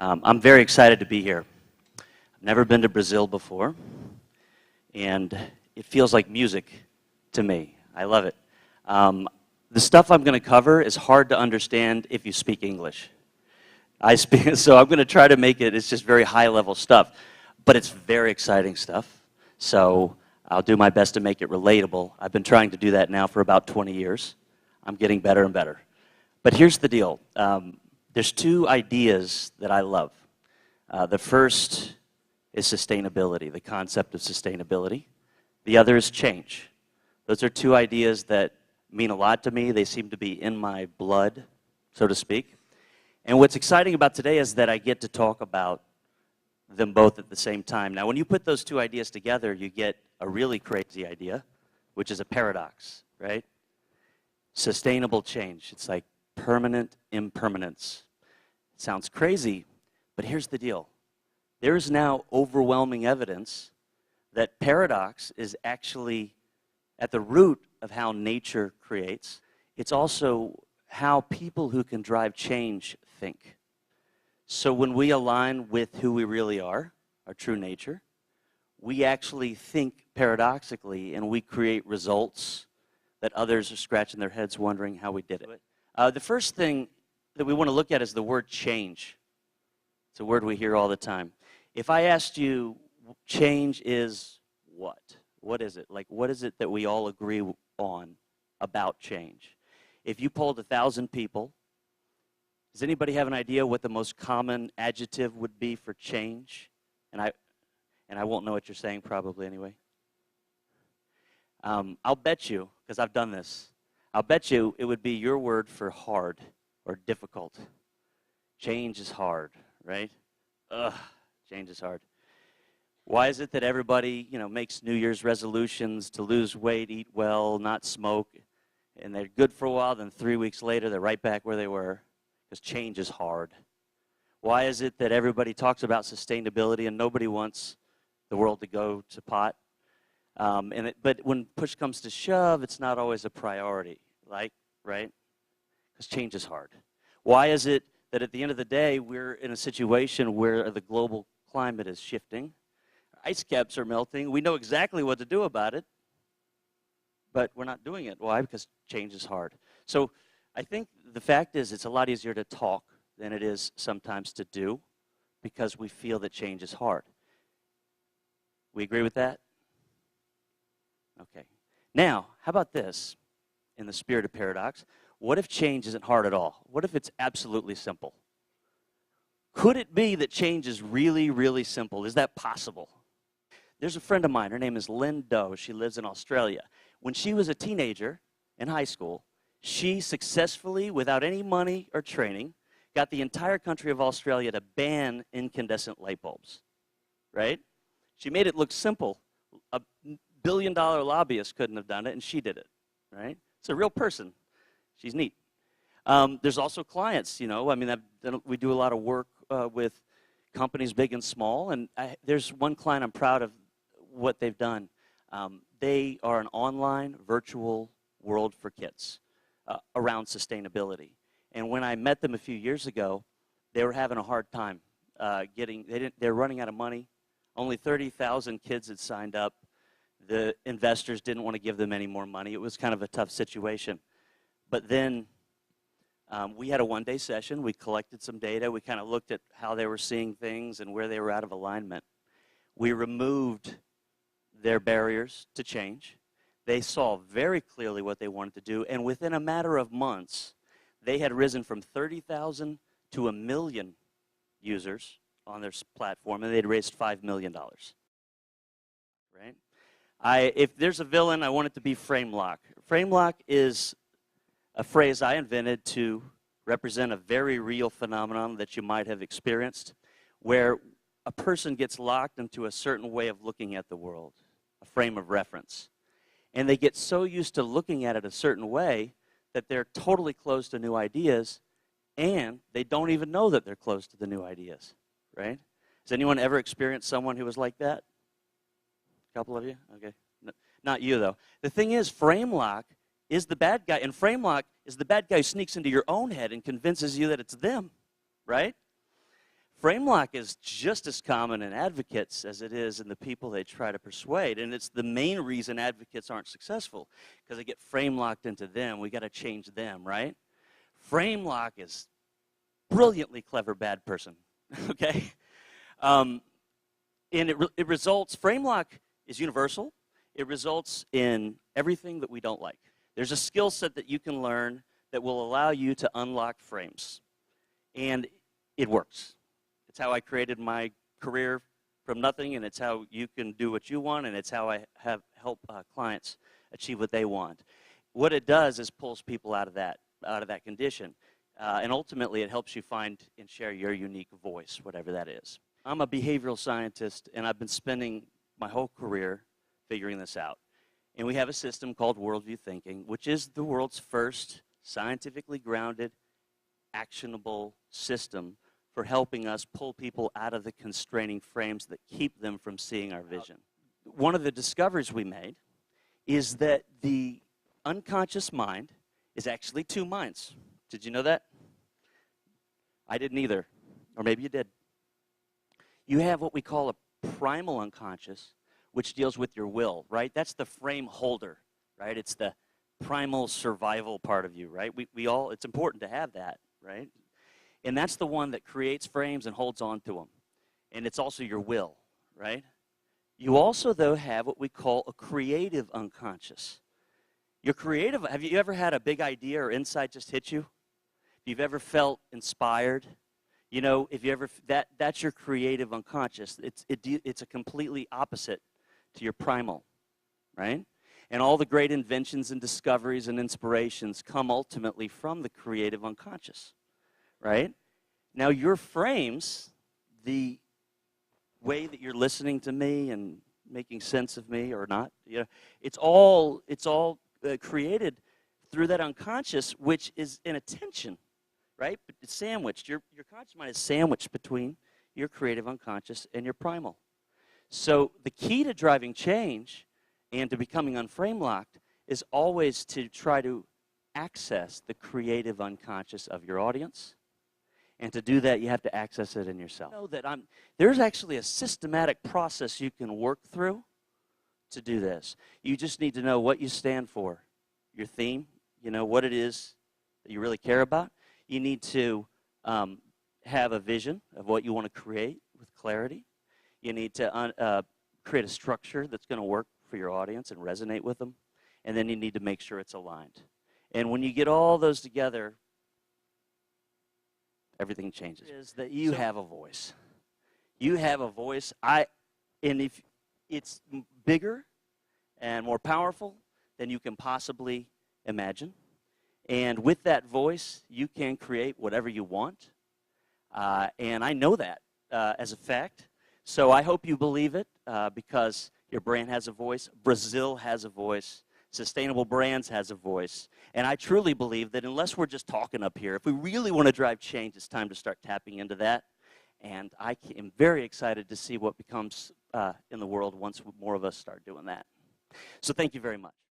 I'm very excited to be here. I've never been to Brazil before, and it feels like music to me. I love it. The stuff I'm going to cover is hard to understand if you speak English. So I'm going to try to make it, it's just very high-level stuff, but it's very exciting stuff. So I'll do my best to make it relatable. I've been trying to do that now for about 20 years. I'm getting better and better. But here's the deal. There's two ideas that I love. The first is sustainability, the concept of sustainability. The other is change. Those are two ideas that mean a lot to me. They seem to be in my blood, so to speak. And what's exciting about today is that I get to talk about them both at the same time. Now, when you put those two ideas together, you get a really crazy idea, which is a paradox, right? Sustainable change. It's like permanent impermanence. It sounds crazy, but here's the deal. There is now overwhelming evidence that paradox is actually at the root of how nature creates. It's also how people who can drive change think. So when we align with who we really are, our true nature, we actually think paradoxically and we create results that others are scratching their heads wondering how we did it. The first thing that we want to look at is the word change. It's a word we hear all the time. If I asked you, change is what? What is it? Like, what is it that we all agree on about change? If you polled 1,000 people, does anybody have an idea what the most common adjective would be for change? And I won't know what you're saying probably anyway. I'll bet you, because I've done this, I'll bet you it would be your word for hard or difficult. Change is hard, right? Ugh, change is hard. Why is it that everybody, makes New Year's resolutions to lose weight, eat well, not smoke, and they're good for a while, then 3 weeks later they're right back where they were? Because change is hard. Why is it that everybody talks about sustainability and nobody wants the world to go to pot? But when push comes to shove, it's not always a priority, right? Because change is hard. Why is it that at the end of the day, we're in a situation where the global climate is shifting, ice caps are melting, we know exactly what to do about it, but we're not doing it. Why? Because change is hard. So I think the fact is it's a lot easier to talk than it is sometimes to do because we feel that change is hard. We agree with that? Okay. Now, how about this? In the spirit of paradox, what if change isn't hard at all? What if it's absolutely simple? Could it be that change is really, really simple? Is that possible? There's a friend of mine. Her name is Lynn Doe. She lives in Australia. When she was a teenager in high school, she successfully, without any money or training, got the entire country of Australia to ban incandescent light bulbs, right? She made it look simple. A billion-dollar lobbyist couldn't have done it, and she did it, right? It's a real person. She's neat. There's also clients, we do a lot of work with companies big and small, and there's one client I'm proud of what they've done. They are an online virtual world for kids around sustainability. And when I met them a few years ago, they were having a hard time they're running out of money. Only 30,000 kids had signed up. The investors didn't want to give them any more money. It was kind of a tough situation. But then we had a one-day session. We collected some data. We kind of looked at how they were seeing things and where they were out of alignment. We removed their barriers to change. They saw very clearly what they wanted to do, and within a matter of months, they had risen from 30,000 to 1 million users on their platform, and they'd raised $5 million, right? If there's a villain, I want it to be frame lock. Frame lock is a phrase I invented to represent a very real phenomenon that you might have experienced, where a person gets locked into a certain way of looking at the world, a frame of reference. And they get so used to looking at it a certain way that they're totally closed to new ideas, and they don't even know that they're closed to the new ideas, right? Has anyone ever experienced someone who was like that? A couple of you? Okay. No, not you, though. The thing is, frame lock is the bad guy, and frame lock is the bad guy who sneaks into your own head and convinces you that it's them, right? Frame lock is just as common in advocates as it is in the people they try to persuade, and it's the main reason advocates aren't successful, because they get frame locked into them. We got to change them, right? Frame lock is brilliantly clever bad person, okay? And it results, frame lock is universal. It results in everything that we don't like. There's a skill set that you can learn that will allow you to unlock frames, and it works. It's how I created my career from nothing, and it's how you can do what you want, and it's how I help clients achieve what they want. What it does is pulls people out of that condition, and ultimately it helps you find and share your unique voice, whatever that is. I'm a behavioral scientist, and I've been spending my whole career figuring this out. And we have a system called worldview thinking, which is the world's first scientifically grounded, actionable system for helping us pull people out of the constraining frames that keep them from seeing our vision. One of the discoveries we made is that the unconscious mind is actually two minds. Did you know that? I didn't either, or maybe you did. You have what we call a primal unconscious, which deals with your will, right? That's the frame holder, right? It's the primal survival part of you, right? We all, it's important to have that, right? And that's the one that creates frames and holds on to them. And it's also your will, right? You also, though, have what we call a creative unconscious. Your creative, have you ever had a big idea or insight just hit you? If you've ever felt inspired, you know, if you ever, that's your creative unconscious. It's a completely opposite to your primal, right? And all the great inventions and discoveries and inspirations come ultimately from the creative unconscious. Right? Now your frames, the way that you're listening to me and making sense of me or not, you know, it's all created through that unconscious, which is in attention, right? But it's sandwiched. Your conscious mind is sandwiched between your creative unconscious and your primal. So the key to driving change and to becoming unframe locked is always to try to access the creative unconscious of your audience. And to do that, you have to access it in yourself. Know that there's actually a systematic process you can work through to do this. You just need to know what you stand for, your theme, you know, what it is that you really care about. You need to have a vision of what you want to create with clarity. You need to create a structure that's going to work for your audience and resonate with them. And then you need to make sure it's aligned. And when you get all those together, everything changes. Is that you have a voice. You have a voice. And if it's bigger and more powerful than you can possibly imagine. And with that voice, you can create whatever you want. And I know that as a fact. So I hope you believe it because your brand has a voice. Brazil has a voice. Sustainable Brands has a voice. And I truly believe that unless we're just talking up here, if we really want to drive change, it's time to start tapping into that. And I am very excited to see what becomes in the world once more of us start doing that. So thank you very much.